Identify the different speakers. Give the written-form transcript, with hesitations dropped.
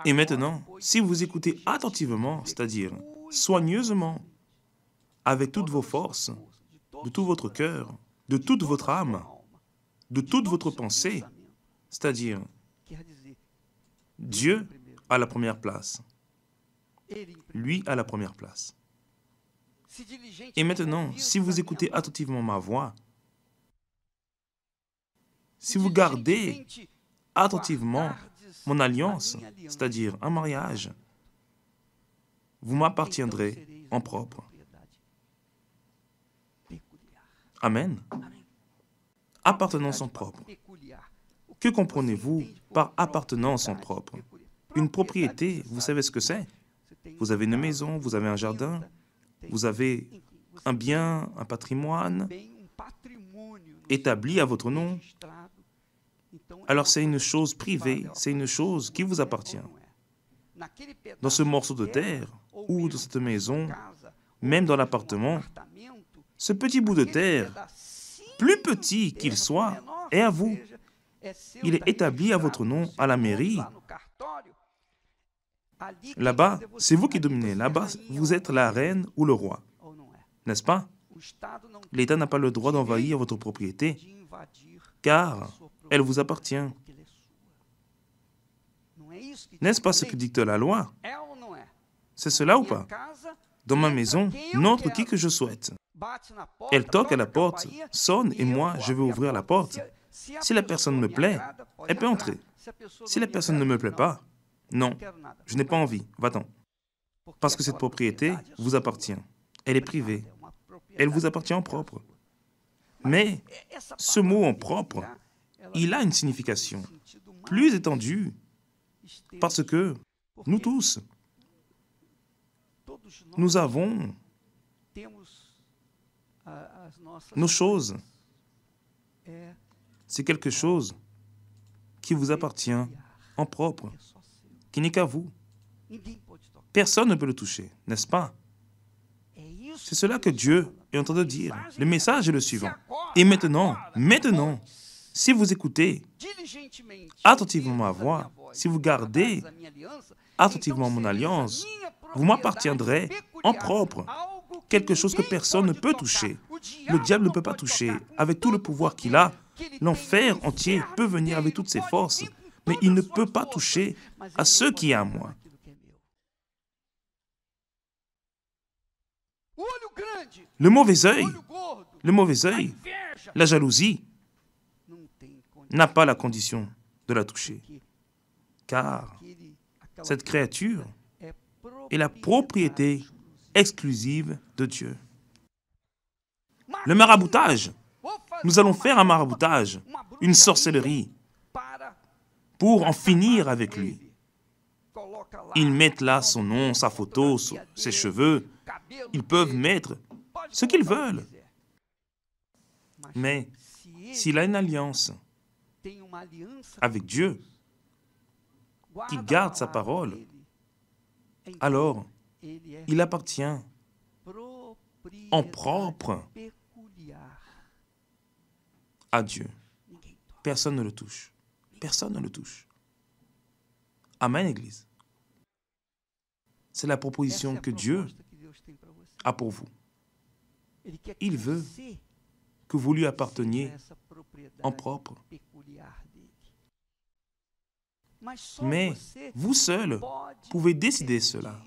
Speaker 1: Et maintenant, si vous écoutez attentivement, c'est-à-dire soigneusement, avec toutes vos forces, de tout votre cœur, de toute votre âme, de toute votre pensée, c'est-à-dire Dieu à la première place, lui à la première place. Et maintenant, si vous écoutez attentivement ma voix, si vous gardez attentivement mon alliance, c'est-à-dire un mariage, vous m'appartiendrez en propre. Amen. Appartenance en propre. Que comprenez-vous par appartenance en propre? Une propriété, vous savez ce que c'est? Vous avez une maison, vous avez un jardin, vous avez un bien, un patrimoine établi à votre nom. Alors c'est une chose privée, c'est une chose qui vous appartient. Dans ce morceau de terre ou dans cette maison, même dans l'appartement, ce petit bout de terre, plus petit qu'il soit, est à vous. Il est établi à votre nom à la mairie. Là-bas, c'est vous qui dominez. Là-bas, vous êtes la reine ou le roi. N'est-ce pas? L'État n'a pas le droit d'envahir votre propriété, car elle vous appartient. N'est-ce pas ce que dicte la loi? C'est cela ou pas? Dans ma maison, n'entre qui que je souhaite. Elle toque à la porte, sonne et moi, je vais ouvrir la porte. Si la personne me plaît, elle peut entrer. Si la personne ne me plaît pas, non, je n'ai pas envie, va-t'en. Parce que cette propriété vous appartient. Elle est privée. Elle vous appartient en propre. Mais ce mot en propre, il a une signification plus étendue. Parce que nous tous, nous avons nos choses. C'est quelque chose qui vous appartient en propre, qui n'est qu'à vous. Personne ne peut le toucher, n'est-ce pas? C'est cela que Dieu est en train de dire. Le message est le suivant. Et maintenant, si vous écoutez attentivement ma voix, si vous gardez attentivement mon alliance, vous m'appartiendrez en propre. Quelque chose que personne ne peut toucher. Le diable ne peut pas toucher. Avec tout le pouvoir qu'il a, l'enfer entier peut venir avec toutes ses forces, mais il ne peut pas toucher à ce qui est à moi. Le mauvais œil, la jalousie, n'a pas la condition de la toucher. Car cette créature est la propriété exclusive de Dieu. Le maraboutage. Nous allons faire un maraboutage, une sorcellerie, pour en finir avec lui. Ils mettent là son nom, sa photo, ses cheveux. Ils peuvent mettre ce qu'ils veulent. Mais s'il a une alliance avec Dieu, qui garde sa parole, alors il appartient en propre à Dieu. Personne ne le touche. Personne ne le touche. Amen, Église. C'est la proposition que Dieu a pour vous. Il veut que vous lui apparteniez en propre. Mais vous seul pouvez décider cela.